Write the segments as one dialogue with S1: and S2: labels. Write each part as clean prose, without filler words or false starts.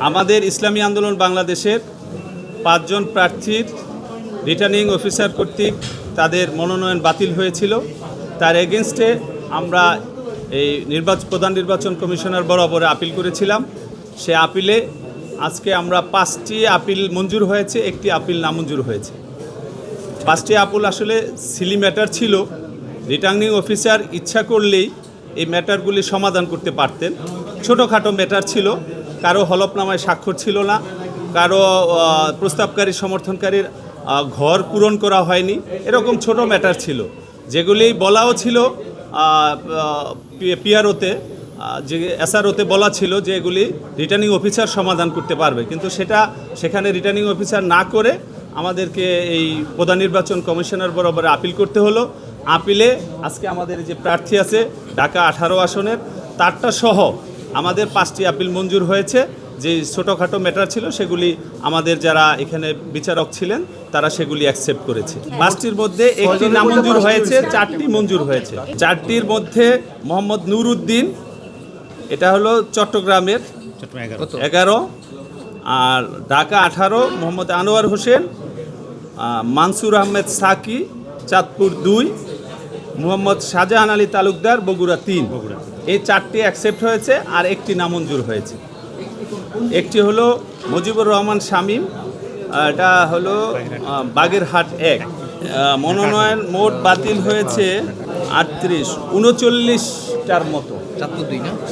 S1: আমাদের ইসলামী আন্দোলন বাংলাদেশের 5 জন প্রার্থীর রিটার্নিং অফিসার কর্তৃক তাদের মনোনয়ন বাতিল হয়েছিল। তার এগেনস্টে আমরা এই প্রধান নির্বাচন কমিশনার বরাবর আপিল করেছিলাম। সে আপিলে আজকে আমরা 5টি আপিল মঞ্জুর হয়েছে, একটি আপিল নামঞ্জুর হয়েছে। 5টি আপিল আসলে সিলি ম্যাটার ছিল। রিটার্নিং অফিসার ইচ্ছা করলেই এই ম্যাটারগুলি সমাধান করতে পারতেন। ছোটোখাটো ম্যাটার ছিল, কারো হলফনামায় স্বাক্ষর ছিল না, কারো প্রস্তাবকারী সমর্থনকারীর ঘর পূরণ করা হয়নি, এরকম ছোট ম্যাটার ছিল, যেগুলি বলাও ছিল পিআরওতে, যে এসআরওতে বলা ছিল যে এগুলি রিটার্নিং অফিসার সমাধান করতে পারবে, কিন্তু সেখানে রিটার্নিং অফিসার না করে আমাদেরকে এই প্রধান নির্বাচন কমিশনার বরাবর আপিল করতে হলো। আপিলে আজকে আমাদের যে প্রার্থী আছে ঢাকা 18 আসনের, তারটা সহ আমাদের 5টি আপিল মঞ্জুর হয়েছে। যে ছোটোখাটো ম্যাটার ছিল সেগুলি আমাদের যারা এখানে বিচারক ছিলেন তারা সেগুলি অ্যাকসেপ্ট করেছে। 5টির মধ্যে একটি নামঞ্জুর হয়েছে, 4টি মঞ্জুর হয়েছে। 4টির মধ্যে মোহাম্মদ নূর উদ্দিন, এটা হলো চট্টগ্রামের 11, আর ঢাকা 18 মোহাম্মদ আনোয়ার হোসেন, মানসুর আহমেদ সাকি চাঁদপুর 2, মোহাম্মদ শাহজাহান আলী তালুকদার বগুড়া 3। এই 4টি অ্যাকসেপ্ট হয়েছে, আর একটি নামঞ্জুর হয়েছে। একটি হলো মুজিবুর রহমান শামীম, এটা হলো বাগেরহাট 1। মনোনয়ন মোট বাতিল হয়েছে 39টার মতো।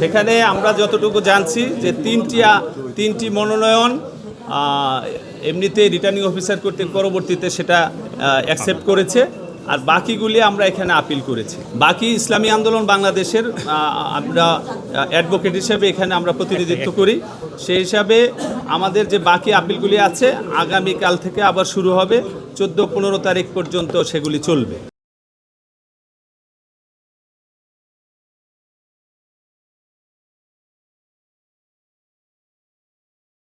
S1: সেখানে আমরা যতটুকু জানছি যে তিনটি মনোনয়ন এমনিতে রিটার্নিং অফিসার কর্তৃক পরবর্তীতে সেটা অ্যাকসেপ্ট করেছে, আর বাকিগুলি আমরা এখানে আপিল করেছি। বাকি ইসলামী আন্দোলন বাংলাদেশের আমরা অ্যাডভোকেট হিসেবে এখানে আমরা প্রতিনিধিত্ব করি। সেই হিসাবে আমাদের যে বাকি আপিলগুলি আছে আগামীকাল থেকে আবার শুরু হবে, 14-15 তারিখ পর্যন্ত সেগুলি চলবে।